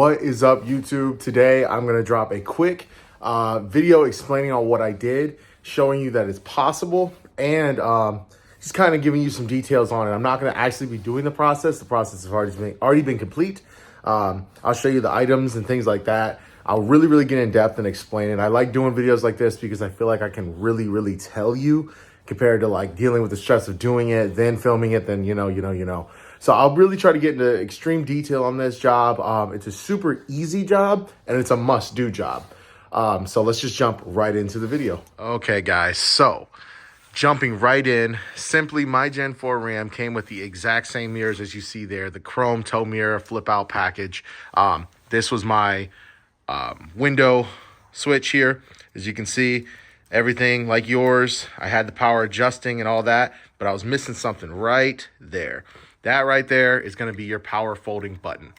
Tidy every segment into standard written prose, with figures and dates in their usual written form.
What is up, YouTube? Today I'm going to drop a quick video explaining on what I did, showing you that it's possible, and just kind of giving you some details on it. I'm not going to actually be doing the process. The process has already been complete. I'll show you the items and things like that. I'll really get in depth and explain it. I like doing videos like this because I feel like I can really tell you, compared to like dealing with the stress of doing it, then filming it, then you know. So I'll really try to get into extreme detail on this job. It's a super easy job and it's a must-do job. So let's just jump right into the video. Okay, guys, so jumping right in, simply my Gen 4 Ram came with the exact same mirrors as you see there, the chrome tow mirror flip out package. This was my window switch here. As you can see, everything like yours. I had the power adjusting and all that, but I was missing something right there. That right there is going to be your power folding button.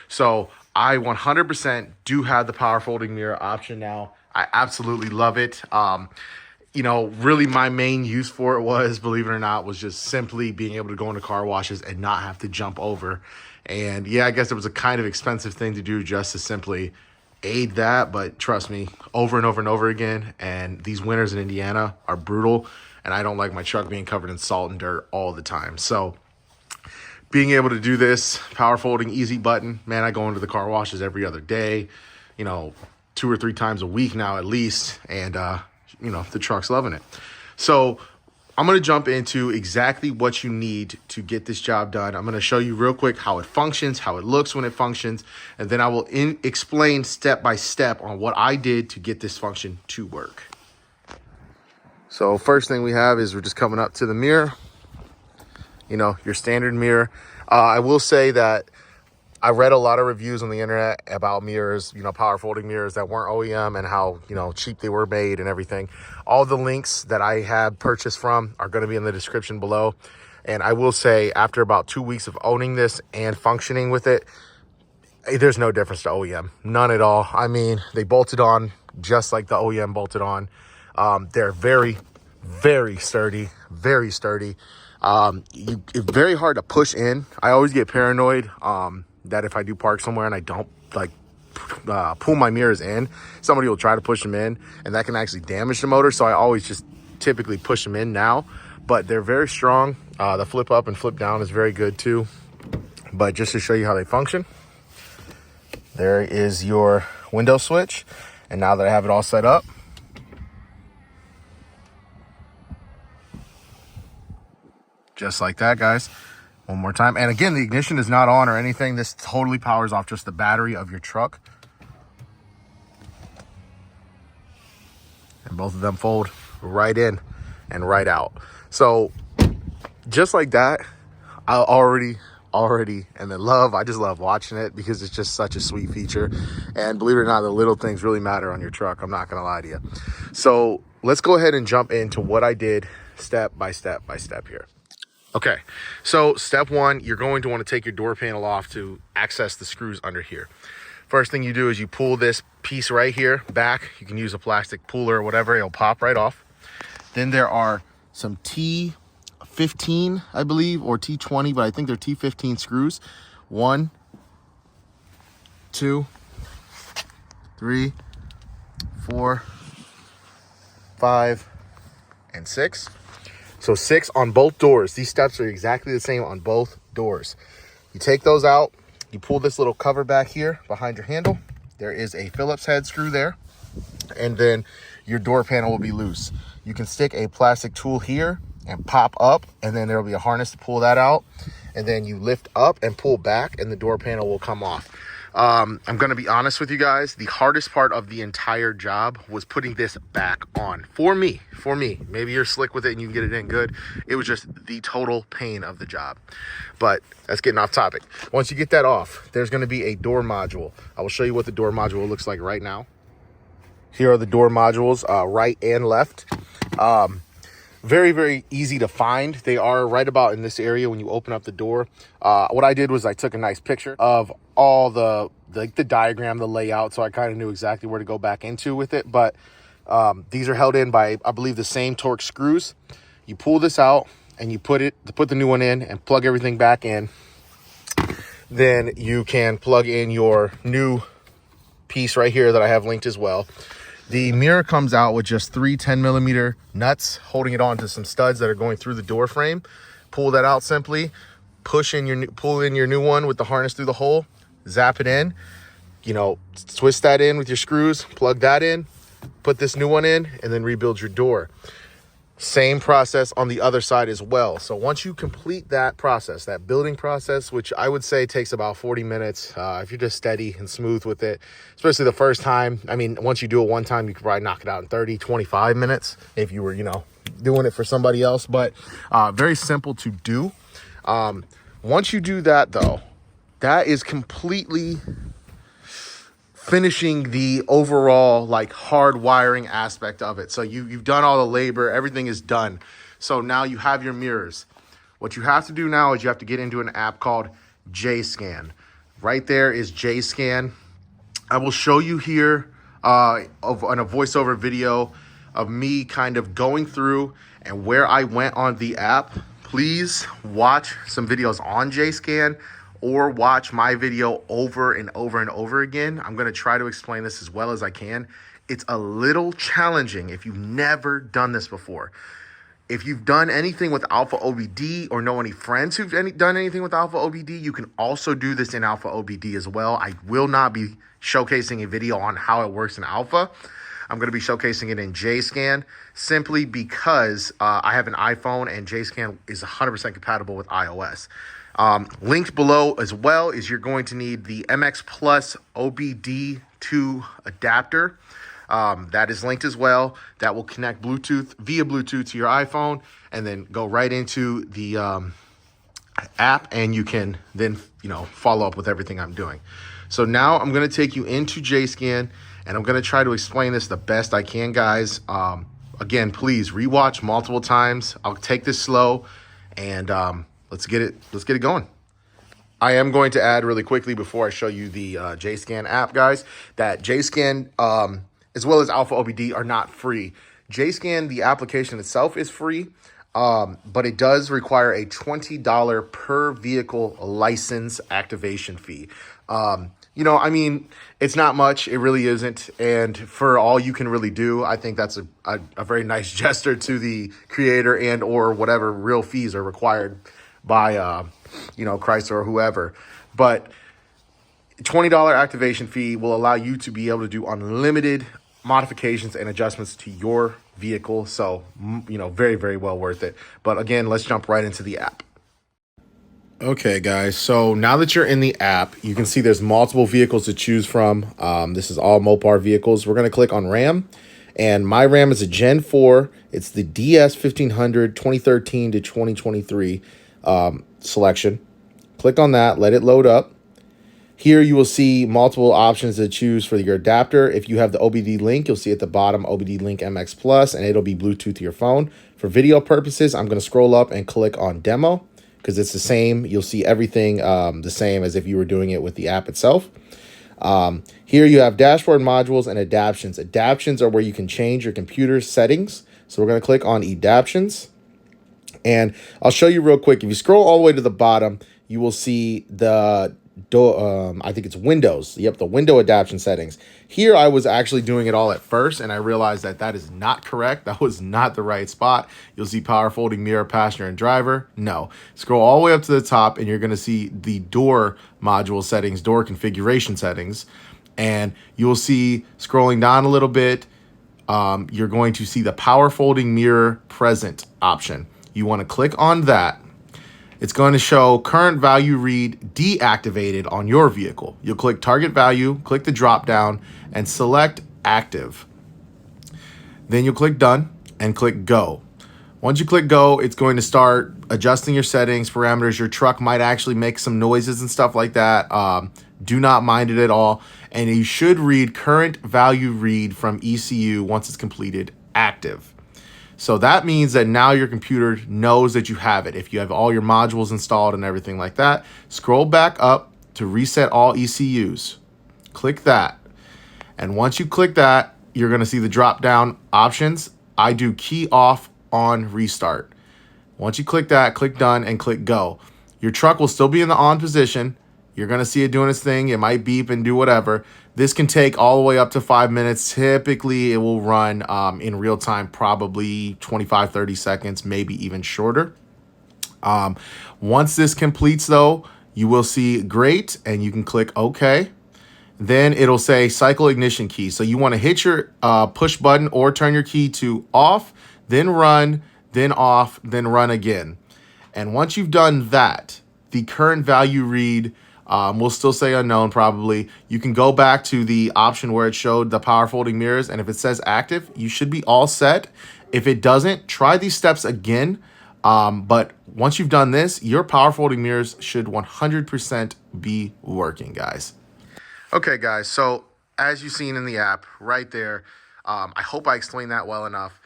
So I 100% do have the power folding mirror option now. I absolutely love it. You know, really my main use for it was, believe it or not, was just simply being able to go into car washes and not have to jump over. And yeah, I guess it was a kind of expensive thing to do just to simply aid that, but trust me, over and over again. And these winters in Indiana are brutal, and I don't like my truck being covered in salt and dirt all the time. So being able to do this power folding easy button, man, I go into the car washes every other day, you know, 2 or 3 times a week now at least. And, you know, the truck's loving it. So I'm going to jump into exactly what you need to get this job done. I'm going to show you real quick how it functions, how it looks when it functions, and then I will explain step by step on what I did to get this function to work. So first thing we have is we're just coming up to the mirror. You know, your standard mirror. I will say that I read a lot of reviews on the internet about mirrors, you know, power folding mirrors that weren't OEM and how, you know, cheap they were made and everything. All the links that I have purchased from are going to be in the description below. And I will say, after about 2 weeks of owning this and functioning with it, there's no difference to OEM. None at all. I mean, they bolted on just like the OEM bolted on. They're very sturdy, very sturdy. It's very hard to push in. I always get paranoid that if I do park somewhere and I don't like pull my mirrors in, somebody will try to push them in and that can actually damage the motor. So I always just typically push them in now, but they're very strong. The flip up and flip down is very good too. But just to show you how they function, there is your window switch. And now that I have it all set up, just like that, guys. One more time. And again, the ignition is not on or anything. This totally powers off just the battery of your truck. And both of them fold right in and right out. So just like that, I already am in love. I just love watching it because it's just such a sweet feature. And believe it or not, the little things really matter on your truck. I'm not going to lie to you. So let's go ahead and jump into what I did step by step here. Okay, so step one, you're going to want to take your door panel off to access the screws under here. First thing you do is you pull this piece right here back. You can use a plastic puller or whatever, it'll pop right off. Then there are some T15, I believe, or T20, but I think they're T15 screws. 1, 2, 3, 4, 5, and 6. So 6 on both doors. These steps are exactly the same on both doors. You take those out. You pull this little cover back here behind your handle. There is a Phillips head screw there. And then your door panel will be loose. You can stick a plastic tool here and pop up, and then there will be a harness to pull that out. And then you lift up and pull back, and the door panel will come off. I'm going to be honest with you guys. The hardest part of the entire job was putting this back on for me. Maybe you're slick with it and you can get it in good. It was just the total pain of the job. But that's getting off topic. Once you get that off, there's going to be a door module. I will show you what the door module looks like right now. Here are the door modules, right and left. Very easy to find. They are right about in this area when you open up the door. What I did was I took a nice picture of all the diagram, the layout, so I kind of knew exactly where to go back into with it. But these are held in by, I believe, the same Torx screws. You pull this out and you put the new one in and plug everything back in. then you can plug in your new piece right here that I have linked as well. The mirror comes out with just 3 10mm nuts holding it onto some studs that are going through the door frame. Pull that out simply, pull in your new one with the harness through the hole, zap it in, you know, twist that in with your screws, plug that in, put this new one in, and then rebuild your door. Same process on the other side as well. So once you complete that process, that building process, which I would say takes about 40 minutes, if you're just steady and smooth with it, especially the first time. I mean, once you do it one time, you could probably knock it out in 30, 25 minutes if you were, you know, doing it for somebody else, but very simple to do. Once you do that though, that is completely finishing the overall like hard wiring aspect of it. So you've done all the labor, everything is done. So now you have your mirrors. What you have to do now is you have to get into an app called JScan. Right there is JScan. I will show you here on a voiceover video of me kind of going through and where I went on the app. Please watch some videos on JScan or watch my video over and over and over again. I'm gonna try to explain this as well as I can. It's a little challenging if you've never done this before. If you've done anything with Alpha OBD or know any friends who've done anything with Alpha OBD, you can also do this in Alpha OBD as well. I will not be showcasing a video on how it works in Alpha. I'm going to be showcasing it in JScan simply because I have an iPhone and JScan is 100% compatible with iOS. Linked below as well is you're going to need the MX Plus OBDII adapter. That is linked as well. That will connect via Bluetooth to your iPhone and then go right into the app, and you can then, you know, follow up with everything I'm doing. So now I'm going to take you into JScan and I'm going to try to explain this the best I can, guys. Again, please rewatch multiple times. I'll take this slow and let's get it going. I am going to add really quickly before I show you the JScan app, guys, that JScan as well as Alpha OBD are not free. JScan, the application itself, is free, but it does require a $20 per vehicle license activation fee. You know, I mean, it's not much. It really isn't. And for all you can really do, I think that's a very nice gesture to the creator and or whatever real fees are required by, you know, Chrysler or whoever. But $20 activation fee will allow you to be able to do unlimited modifications and adjustments to your vehicle. So, you know, very, very well worth it. But again, let's jump right into the app. Okay, guys, so now that you're in the app, you can see there's multiple vehicles to choose from. This is all Mopar vehicles. We're going to click on RAM, and my RAM is a Gen 4. It's the DS1500 2013 to 2023 selection. Click on that, let it load up. Here you will see multiple options to choose for your adapter. If you have the OBD link, you'll see at the bottom OBD link MX Plus, and it'll be Bluetooth to your phone. For video purposes, I'm going to scroll up and click on Demo, because it's the same. You'll see everything the same as if you were doing it with the app itself. Here you have dashboard modules and adaptions. Adaptions are where you can change your computer settings. So we're going to click on adaptions. And I'll show you real quick. If you scroll all the way to the bottom, you will see the I think it's Windows. Yep, the window adaptation settings. Here I was actually doing it all at first, and I realized that that is not correct. That was not the right spot. You'll see power folding mirror, passenger, and driver. No. Scroll all the way up to the top, and you're going to see the door module settings, door configuration settings. And you'll see scrolling down a little bit, you're going to see the power folding mirror present option. You want to click on that. It's going to show current value read deactivated on your vehicle. You'll click target value, click the drop down, and select active. Then you'll click done and click go. Once you click go, it's going to start adjusting your settings, parameters. Your truck might actually make some noises and stuff like that. Do not mind it at all. And you should read current value read from ECU once it's completed active. So that means that now your computer knows that you have it. If you have all your modules installed and everything like that, scroll back up to reset all ECUs. Click that. And once you click that, you're going to see the drop down options. I do key off on restart. Once you click that, click done and click go. Your truck will still be in the on position. You're going to see it doing its thing. It might beep and do whatever. This can take all the way up to 5 minutes. Typically, it will run in real time, probably 25, 30 seconds, maybe even shorter. Once this completes, though, you will see great, and you can click OK. Then it'll say cycle ignition key. So you want to hit your push button or turn your key to off, then run, then off, then run again. And once you've done that, the current value read will still say unknown probably. You can go back to the option where it showed the power folding mirrors, and if it says active, you should be all set. If it doesn't, try these steps again. But once you've done this, your power folding mirrors should 100% be working, guys. Okay, guys, so as you've seen in the app right there, I hope I explained that well enough.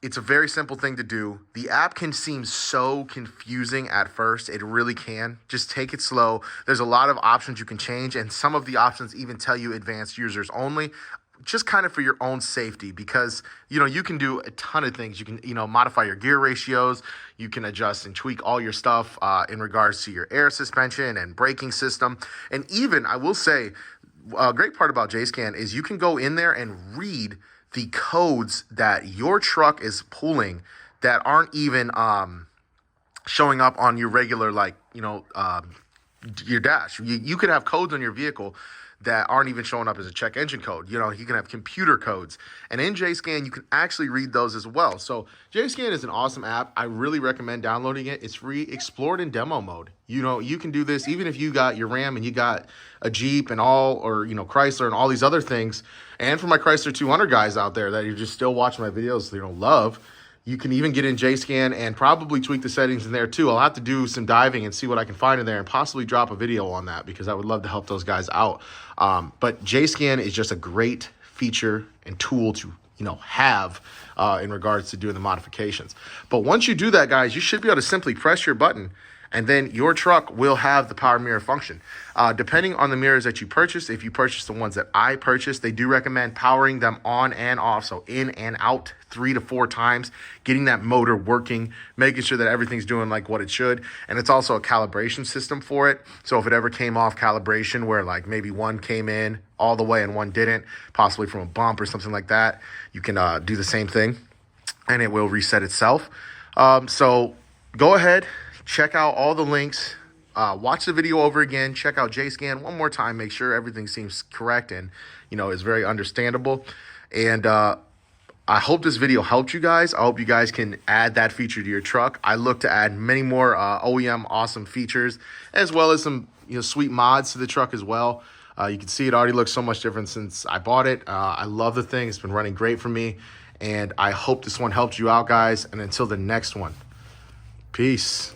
It's a very simple thing to do. The app can seem so confusing at first. It really can. Just take it slow. There's a lot of options you can change, and some of the options even tell you advanced users only, just kind of for your own safety, because, you know, you can do a ton of things. You can, you know, modify your gear ratios. You can adjust and tweak all your stuff in regards to your air suspension and braking system. And even, I will say, a great part about JScan is you can go in there and read the codes that your truck is pulling that aren't even showing up on your regular, like, you know, your dash. You could have codes on your vehicle that aren't even showing up as a check engine code. You know, you can have computer codes. And in JScan, you can actually read those as well. So JScan is an awesome app. I really recommend downloading it. It's free. Explore it in demo mode. You know, you can do this even if you got your Ram and you got a Jeep and all, or, you know, Chrysler and all these other things. And for my Chrysler 200 guys out there that are just still watching my videos, you know, love, you can even get in JScan and probably tweak the settings in there too. I'll have to do some diving and see what I can find in there and possibly drop a video on that, because I would love to help those guys out. But JScan is just a great feature and tool to, you know, have in regards to doing the modifications. But once you do that, guys, you should be able to simply press your button, and then your truck will have the power mirror function. Depending on the mirrors that you purchase, if you purchase the ones that I purchased, they do recommend powering them on and off, so in and out 3 to 4 times, getting that motor working, making sure that everything's doing like what it should. And it's also a calibration system for it. So if it ever came off calibration where like maybe one came in all the way and one didn't, possibly from a bump or something like that, you can do the same thing and it will reset itself. So go ahead, check out all the links, watch the video over again, check out JScan one more time, make sure everything seems correct and, you know, is very understandable. And I hope this video helped you guys. I hope you guys can add that feature to your truck. I look to add many more OEM awesome features, as well as some, you know, sweet mods to the truck as well. You can see it already looks so much different since I bought it. I love the thing. It's been running great for me, and I hope this one helped you out, guys. And until the next one, peace.